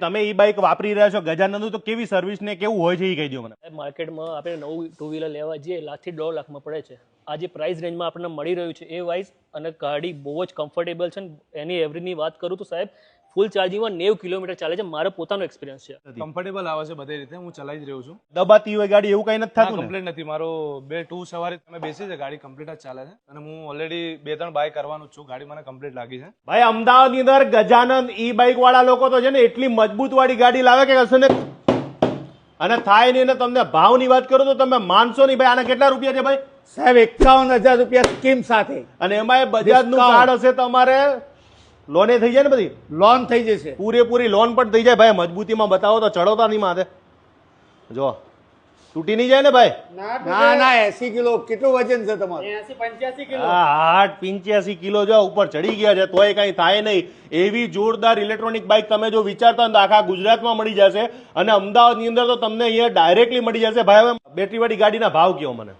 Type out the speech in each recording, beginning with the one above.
તમે ઈ બાઇક વાપરી રહ્યા છો ગજાનંદ, તો કેવી સર્વિસ ને કેવું હોય છે એ કહી દો મને. માર્કેટમાં આપણે નવું ટુ વ્હીલર લેવા જઈએ 1 થી 1.5 લાખમાં પડે છે. આ જે પ્રાઇસ રેન્જમાં આપણને મળી રહ્યું છે એ વાઇઝ, અને ગાડી બહુ જ કમ્ફર્ટેબલ છે. એની એવરેજની વાત કરું તો સાહેબ ફૂલ ચાર્જિંગમાં 90 કિલોમીટર ચાલે છે. મારો પોતાનો એક્સપિરિયન્સ છે. કમ્ફર્ટેબલ આવે છે બધી રીતે, હું ચલાવી જ રહ્યો છું. દબાતી હોય ગાડી એવું કઈ નથી થતું ને? કમ્પ્લીટ નથી. મારો 2 સવારે તમે બેસી છે, ગાડી કમ્પ્લીટ જ ચાલે છે. અને હું ઓલરેડી 2-3 બાય કરવાનું જ છું. ગાડી મને કમ્પ્લીટ લાગી છે. ભાઈ અમદાવાદ ની અંદર ગજાનંદ ઈ બાઇક વાળા લોકો તો છે ને એટલી મજબૂત વાળી ગાડી લાવે કે કશે ને, અને થાય નહીં. ને તમને ભાવની વાત કરું તો તમે માનશો નહીં ભાઈ. આના કેટલા રૂપિયા છે ભાઈ? સાહેબ 51,000 રૂપિયા સ્કીમ સાથે, અને એમાં બજાજ નું કાર્ડ હશે તમારે, લોને થઈ જાય ને બધી, લોન થઈ જશે, પૂરેપૂરી લોન પણ થઈ જાય. ભાઈ મજબૂતીમાં બતાવો તો ચડોતા નહીં માથે. જો તૂટી નહીં જાય ને ભાઈ? ના ના 80 કિલો. કેટલું વજન છે તમારું? 85 કિલો. હા 85 કિલો જો ઉપર ચડી ગયા છે, તોય કઈ થાય નહીં. એવી જોરદાર ઇલેક્ટ્રોનિક બાઇક તમે જો વિચારતા હોય તો આખા ગુજરાતમાં મળી જશે, અને અમદાવાદની અંદર તો તમને અહીંયા ડાયરેક્ટલી મળી જશે. ભાઈ હવે બેટરી વાળી ગાડીના ભાવ કયો મને?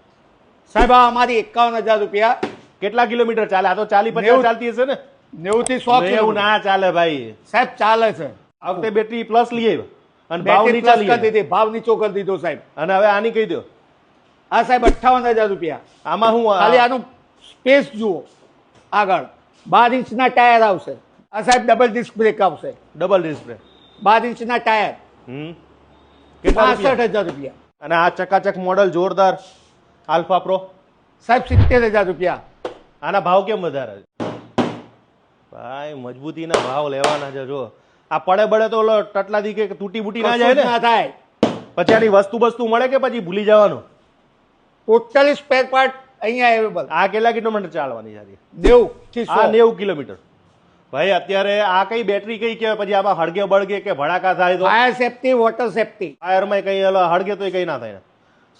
સાહેબ આ અમારી 51,000 રૂપિયા. કેટલા કિલોમીટર ચાલે? આ તો 40-50 ચાલતી હશે ને? 90 થી 100 એવું કિલો ના ચાલે ભાઈ. સાહેબ ચાલે છે. આ વખતે બેટરી પ્લસ લઈ આવ્યો અને ભાવ બેટરી નીચા પ્લસ લઈ કરી આવ્યો. દીધી, ભાવ નીચો કરી દીધો સાહેબ. અને હવે આની કહી દો. આ સાહેબ 58,000 રૂપિયા. આમાં હું ખાલી આનું સ્પેસ જુઓ. આગળ 12 ઇંચના ટાયર આવશે. આ સાહેબ ડબલ ડિસ્ક બ્રેક આવશે. ડબલ ડિસ્પ્લે, 12 ઇંચના ટાયર, કેટલા રૂપિયા? 65,000 રૂપિયા. અને આ ચકાચક મોડલ જોરદાર આલ્ફા પ્રો, સાહેબ 70,000 રૂપિયા. આના ભાવ કેમ વધારે છે? ભાઈ મજબૂતીના ભાવ લેવાના છે. જો આ પડે બળે તો ઓલો ટટલાથી કે તૂટી બૂટી ના જાય કશું જ ને? ના થાય. પછી આની વસ્તુ મળે કે પછી ભૂલી જવાનું? ટોટલી સ્પેર પાર્ટ અહીંયા અવેલેબલ. આ કેટલા કિલોમીટર ચાલવાની છે? 90 થી 100. આ 90 કિલોમીટર. ભાઈ અત્યારે આ કઈ બેટરી કઈ કહેવાય? પછી આમાં હળગે બળગે કે ભડાકા થાય તો? Fire safety, water safety. ટાયરમાં કઈ હળગે તો કઈ ના થાય?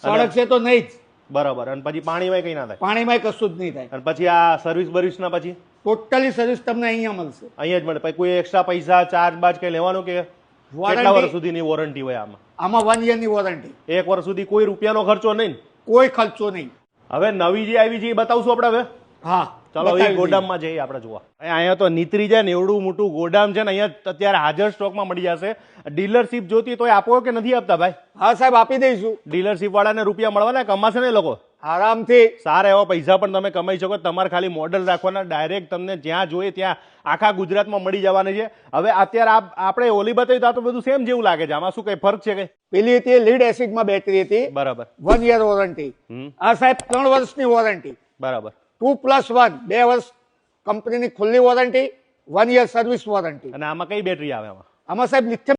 સડક છે તો નહીં જ. બરાબર. અને પછી પાણીમાં કઈ ના થાય? પાણીમાં કશું જ નહીં થાય. અને પછી આ સર્વિસ બર્વિસ ના પછી ટોટલી સર્વિસ તમને અહીંયા મળશે. અહીંયા જ મળે? પછી કોઈ એક્સ્ટ્રા પૈસા ચાર્જ બાજ કઈ લેવાનું કે? કેટલા વર્ષ સુધીની વોરંટી હોય આમાં? આમાં 1 યરની વોરંટી. 1 વર્ષ સુધી કોઈ રૂપિયાનો ખર્ચો નહીં? કોઈ ખર્ચો નહીં. હવે નવી જે આવી છે એ બતાવશું આપણે હવે. હા ચલો એ ગોડામમાં જઈએ આપણે જોવા. અહીંયા તો નીતરી જાય ને એવડું મોટું ગોડામ છે ને, અહીંયા અત્યારે હાજર સ્ટોકમાં મળી જશે. ડીલરશીપ જોતી તો આપો કે નથી આપતા ભાઈ? હા સાહેબ આપી દઈશું. ડીલરશીપ વાળાને રૂપિયા મળવાના, કમાશે ને એ લોકો આરામથી. સારા એવા પૈસા પણ તમે કમાઈ શકો. તમારે ખાલી મોડલ રાખવાના, ડાયરેક્ટ તમને જ્યાં જોઈએ ત્યાં આખા ગુજરાતમાં મળી જવાની છે. હવે અત્યારે આપણે ઓલી બતાવી તો આ તો બધું સેમ જેવું લાગે છે. આમાં શું કઈ ફરક છે? કઈ પેલી હતી લીડ એસિડમાં બેટરી હતી, બરાબર. 1 યર વોરંટી. આ સાહેબ 3 વર્ષની વોરંટી. બરાબર. 2+1 2 વર્ષ કંપનીની ખુલ્લી વોરંટી, 1 યર સર્વિસ વોરંટી. અને આમાં કઈ બેટરી આવે? આમાં સાહેબ લિથિયમ